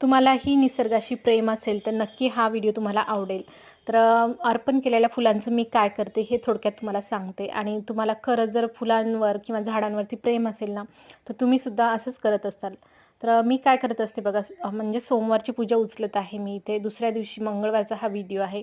तुम्हालाही निसर्गाशी प्रेम असेल तर नक्की हा व्हिडिओ तुम्हाला आवडेल. तर अर्पण केलेल्या फुलांचं मी काय करते हे थोडक्यात तुम्हाला सांगते आणि तुम्हाला खरंच जर फुलांवर किंवा झाडांवरती प्रेम असेल ना, तर तुम्ही सुद्धा असंच करत असाल. तर मी काय करत असते बघा, म्हणजे सोमवारची पूजा उचलत आहे मी इथे. दुसऱ्या दिवशी मंगळवारचा हा व्हिडिओ आहे.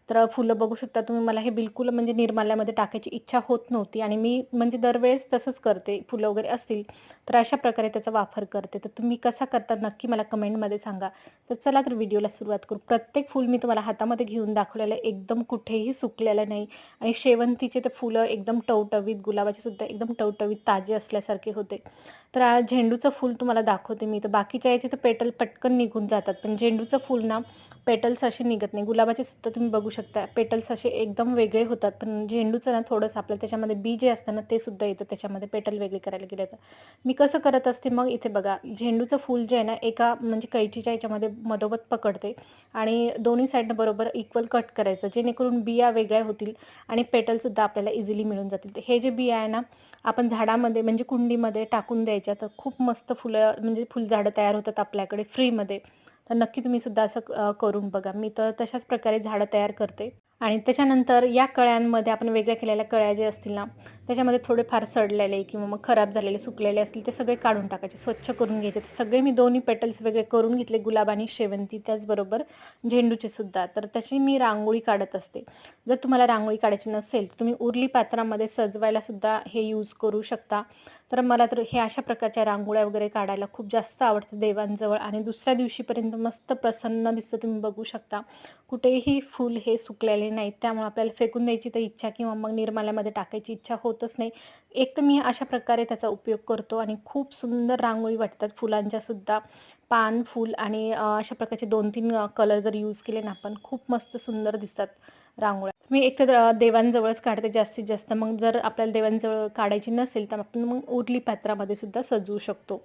तर फुलं बघू शकता तुम्ही. मला हे बिलकुल म्हणजे निर्माल्यामध्ये टाकायची इच्छा होत नव्हती आणि मी म्हणजे दरवेळेस तसंच करते. फुलं वगैरे असतील तर अशा प्रकारे त्याचा वापर करते. तर तुम्ही कसा करता नक्की मला कमेंटमध्ये सांगा. तर चला तर व्हिडिओला सुरुवात करू. प्रत्येक फूल मी तुम्हाला हातामध्ये घेऊन दाखवलेलं आहे. एकदम कुठेही सुकलेलं नाही आणि शेवंतीचे ते फुलं एकदम टवटवीत, गुलाबाचे सुद्धा एकदम टवटवीत ताजे असल्यासारखे होते. तर आज झेंडूचं फूल तुम्हाला दाखवते मी. तर बाकीच्या याचे तर पेटल पटकन निघून जातात. पण झेंडूचं फूल ना पेटल्स असे निघत नाही. गुलाबाचे सुद्धा तुम्ही बघू शकता पेटल्स असे एकदम वेगळे होतात. पण झेंडूचं ना थोडंसं आपलं त्याच्यामध्ये बी जे असतं ना ते सुद्धा येतं त्याच्यामध्ये पेटल वेगळे करायला गेलं तर. मी कसं करत असते मग इथे बघा, झेंडूचं फूल जे आहे ना एका म्हणजे कैचीच्या ह्याच्यामध्ये मधोमध पकडते आणि दोन्ही साईडनं बरोबर इक्वल कट करायचं, जेणेकरून बिया वेगळ्या होतील आणि पेटलसुद्धा आपल्याला इझिली मिळून जातील. तर हे जे बिया आहे ना आपण झाडामध्ये म्हणजे कुंडीमध्ये टाकून द्यायच्या, तर खूप मस्त फुलं म्हणजे फुलझाडं तयार होतात आपल्याकडे फ्रीमध्ये. तर नक्की तुम्ही सुद्धा असं करून बघा. मी तर तशाच प्रकारे झाडं तयार करते. आणि त्याच्यानंतर या कळ्यांमध्ये आपण वेगळ्या केलेल्या कळ्या जे असतील ना, त्याच्यामध्ये थोडेफार सडलेले किंवा मग खराब झालेले, सुकलेले असतील ते सगळे काढून टाकायचे, स्वच्छ करून घ्यायचे. तर सगळे मी दोन्ही पेटल्स वेगळे करून घेतले, गुलाब आणि शेवंती, त्याचबरोबर झेंडूचे सुद्धा. तर तशी मी रांगोळी काढत असते. जर तुम्हाला रांगोळी काढायची नसेल, तर तुम्ही उरली पात्रामध्ये सजवायला सुद्धा हे यूज करू शकता. तर मला तर हे अशा प्रकारच्या रांगोळ्या वगैरे काढायला खूप जास्त आवडतं देवांजवळ आणि दुसऱ्या दिवशीपर्यंत मस्त प्रसन्न दिसतं, तुम्ही बघू शकता. कुठेही फूल हे सुकलेले नाहीत. त्यामुळे आपल्याला फेकून द्यायची तर इच्छा किंवा मग निर्माल्यामध्ये टाकायची इच्छा होतच नाही. एक तर मी अशा प्रकारे त्याचा उपयोग करतो आणि खूप सुंदर रांगोळी वाटतात फुलांच्या सुद्धा. पान, फूल आणि अशा प्रकारचे 2-3 कलर जर यूज केले ना आपण, खूप मस्त सुंदर दिसतात रांगोळ्या. मी एक तर देवांजवळच काढते जास्तीत जास्त. मग जर आपल्याला देवांजवळ काढायची नसेल, तर आपण मग उरली पात्रामध्ये सुद्धा सजवू शकतो.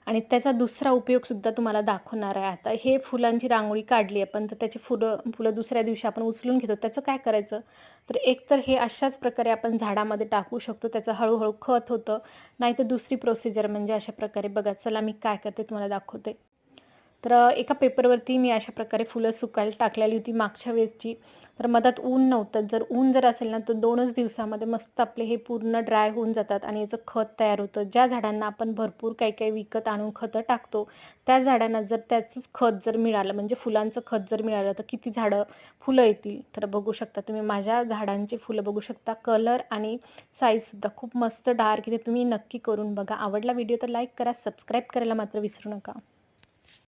आणि त्याचा दुसरा उपयोगसुद्धा तुम्हाला दाखवणार आहे आता. हे फुलांची रांगोळी काढली आपण, तर त्याची फुलं फुलं दुसऱ्या दिवशी आपण उचलून घेतो. त्याचं काय करायचं? तर एक तर हे अशाच प्रकारे आपण झाडामध्ये टाकू शकतो. त्याचं हळू खत होतं. नाहीतर दुसरी प्रोसिजर म्हणजे अशा प्रकारे बघा, चला मी काय करते तुम्हाला दाखवते. तर एका पेपरवरती मी अशा प्रकारे फुलं सुकायला टाकलेली होती मागच्या वेळेसची. तर मधात ऊन नव्हतं. ऊन जर असेल ना, तर 2च दिवसामध्ये मस्त आपले हे पूर्ण ड्राय होऊन जातात आणि याचं खत तयार होतं. ज्या झाडांना आपण भरपूर काही-काही विकत आणून खतं टाकतो, त्या झाडांना जर त्याचंच खत जर मिळालं, म्हणजे फुलांचं खत जर मिळालं, तर किती झाडं फुलं येतील. तर बघू शकता तुम्ही माझ्या झाडांची फुलं बघू शकता. कलर आणि साईजसुद्धा खूप मस्त डार्क आहे. तुम्ही नक्की करून बघा. आवडला व्हिडिओ तर लाईक करा, सबस्क्राईब करायला मात्र विसरू नका.